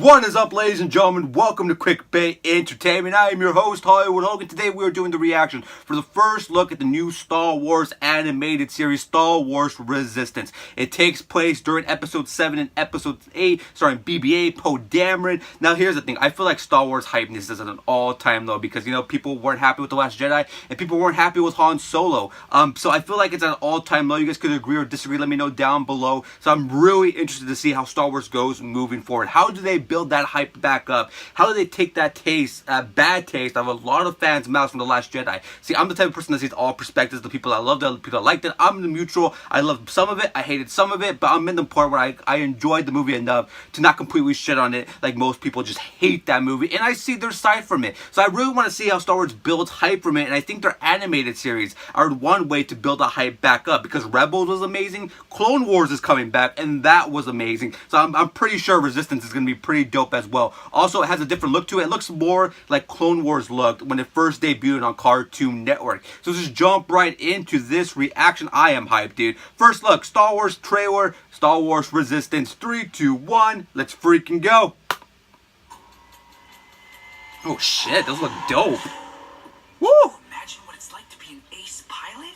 What is up, ladies and gentlemen? Welcome to Quick Bait Entertainment. I am your host, Holguin. Today we are doing the reaction for the first look at the new Star Wars animated series, Star Wars Resistance. It takes place during Episode 7 and Episode 8, starring BB-8, Poe Dameron. Now, here's the thing. I feel like Star Wars hypeness is at an all-time low because, people weren't happy with The Last Jedi and people weren't happy with Han Solo. So I feel like it's at an all-time low. You guys could agree or disagree. Let me know down below. So I'm really interested to see how Star Wars goes moving forward. How do they build that hype back up? How do they take that taste, bad taste out of a lot of fans' mouths from The Last Jedi? See, I'm the type of person that sees all perspectives. The people that loved it, the people that liked it. I'm the neutral. I loved some of it. I hated some of it. But I'm in the part where I enjoyed the movie enough to not completely shit on it like most people just hate that movie. And I see their side from it. So I really want to see how Star Wars builds hype from it. And I think their animated series are one way to build a hype back up. Because Rebels was amazing. Clone Wars is coming back. And that was amazing. So I'm pretty sure Resistance is going to be pretty dope as well. Also, it has a different look to it. It looks more like Clone Wars looked when it first debuted on Cartoon Network. So just jump right into this reaction. I am hyped, dude. First look, Star Wars trailer, Star Wars Resistance. 3, 2, 1. Let's freaking go. Oh shit, those look dope. Woo! Imagine what it's like to be an ace pilot.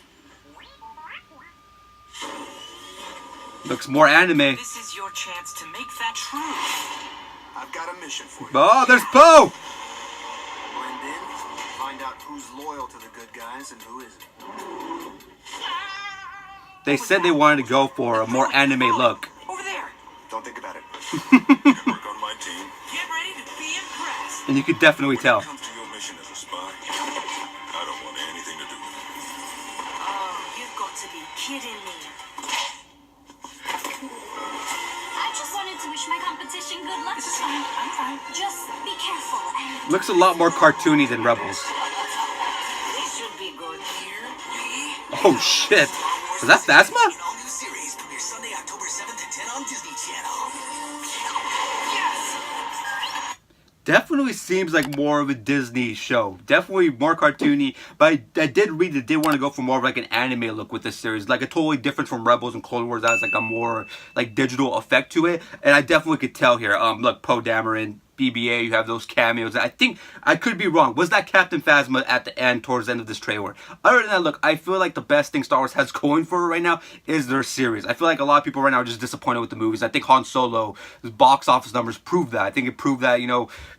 Looks more anime. This is your chance to make that true. I've got a mission for you. Oh, there's Poe! Blend in, find out who's loyal to the good guys and who isn't. They said they wanted to go for a more anime look. Over there. Don't think about it. You work on my team. Get ready to be impressed. And you could definitely tell. When it comes to your mission as a spy, I don't want anything to do with it. Oh, you've got to be kidding me. I just wanted to wish my competition good luck. This is fine. I'm fine. Just be careful and... Looks a lot more cartoony than Rebels. This should be good. Here we... Oh shit. Is that Phasma? An all-new series premieres Sunday, October 7th at 10 on Disney Channel. Yes! Definitely seems like more of a Disney show. Definitely more cartoony. But I did read that they want to go for more of like an anime look with this series. Like a totally different from Rebels and Clone Wars. That has like a more like digital effect to it. And I definitely could tell here. Look, Poe Dameron, BB-8, you have those cameos. I think, I could be wrong. Was that Captain Phasma at the end, towards the end of this trailer? Other than that, look, I feel like the best thing Star Wars has going for it right now is their series. I feel like a lot of people right now are just disappointed with the movies. I think Han Solo's box office numbers prove that. I think it proved that,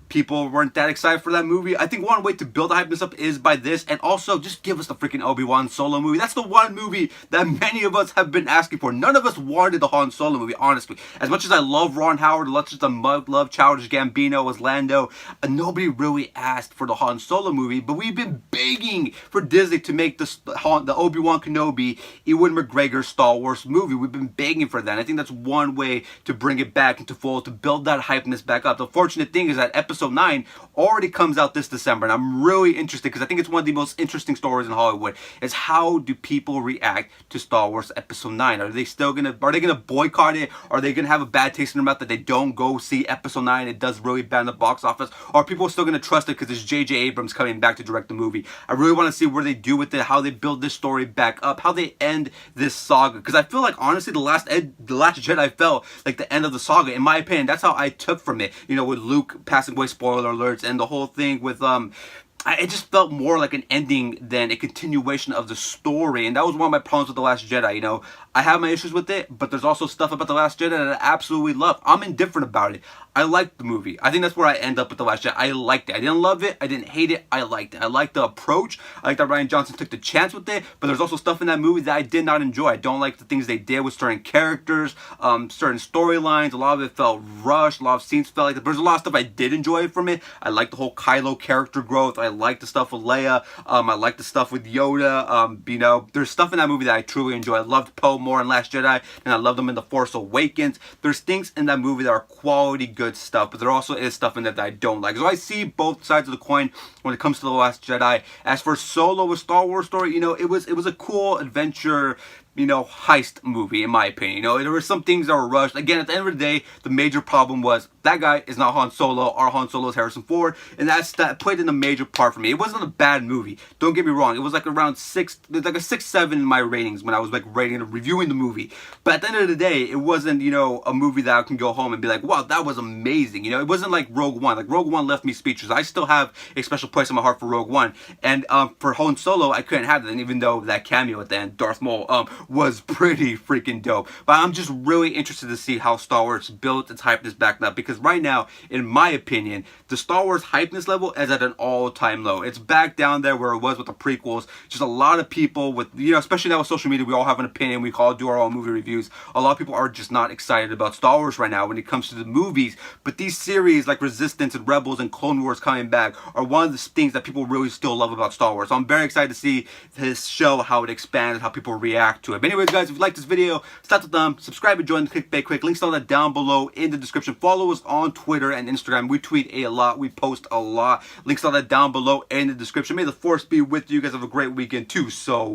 people weren't that excited for that movie. I think one way to build the hypeness up is by this, and also just give us the freaking Obi-Wan Solo movie. That's the one movie that many of us have been asking for. None of us wanted the Han Solo movie, honestly. As much as I love Ron Howard, as much as I love Childish Gambino as Lando, nobody really asked for the Han Solo movie, but we've been begging for Disney to make the Obi-Wan Kenobi, Ewan McGregor Star Wars movie. We've been begging for that, and I think that's one way to bring it back into fold, to build that hypeness back up. The fortunate thing is that Episode 9 already comes out this December, and I'm really interested because I think it's one of the most interesting stories in Hollywood. Is how do people react to Star Wars Episode 9? Are they gonna boycott it? Are they gonna have a bad taste in their mouth that they don't go see Episode 9? It does really bad in the box office. Or are people still gonna trust it because it's J.J. Abrams coming back to direct the movie? I really want to see where they do with it, how they build this story back up, how they end this saga. Because I feel like honestly, the Last Jedi felt like the end of the saga. In my opinion, that's how I took from it. With Luke passing away, spoiler alerts, and the whole thing with it just felt more like an ending than a continuation of the story, and that was one of my problems with The Last Jedi. I have my issues with it, but there's also stuff about The Last Jedi that I absolutely love. I'm indifferent about it. I liked the movie. I think that's where I end up with The Last Jedi. I liked it. I didn't love it. I didn't hate it. I liked it. I liked the approach. I like that Rian Johnson took the chance with it, but there's also stuff in that movie that I did not enjoy. I don't like the things they did with certain characters, certain storylines. A lot of it felt rushed. A lot of scenes felt like there's a lot of stuff I did enjoy from it. I liked the whole Kylo character growth. I liked the stuff with Leia. I liked the stuff with Yoda. There's stuff in that movie that I truly enjoy. I loved Poe more in Last Jedi, and I loved him in The Force Awakens. There's things in that movie that are quality good stuff, but there also is stuff in that I don't like. So I see both sides of the coin when it comes to The Last Jedi. As for Solo, a Star Wars story, it was a cool adventure heist movie, in my opinion. There were some things that were rushed. Again, at the end of the day, the major problem was that guy is not Han Solo. Our Han Solo is Harrison Ford, and that played in a major part for me. It wasn't a bad movie. Don't get me wrong. It was like around 6, like a 6, 7 in my ratings when I was like rating and reviewing the movie. But at the end of the day, it wasn't, a movie that I can go home and be like, wow, that was amazing. It wasn't like Rogue One. Like Rogue One left me speechless. I still have a special place in my heart for Rogue One, and for Han Solo, I couldn't have that. And even though that cameo at the end, Darth Maul, was pretty freaking dope. But I'm just really interested to see how Star Wars built its hypeness back up, because right now, in my opinion, the Star Wars hypeness level is at an all-time low. It's back down there where it was with the prequels. Just a lot of people with, especially now with social media, we all have an opinion. We all do our own movie reviews. A lot of people are just not excited about Star Wars right now when it comes to the movies. But these series like Resistance and Rebels and Clone Wars coming back are one of the things that people really still love about Star Wars. So I'm very excited to see this show, how it expands, how people react to it. But anyways, guys, if you like this video, slap the thumb, subscribe and join the Clickbait Quick. Links to all that down below in the description. Follow us on Twitter and Instagram. We tweet a lot. We post a lot. Links to all that down below in the description. May the force be with you. You guys have a great weekend too. So,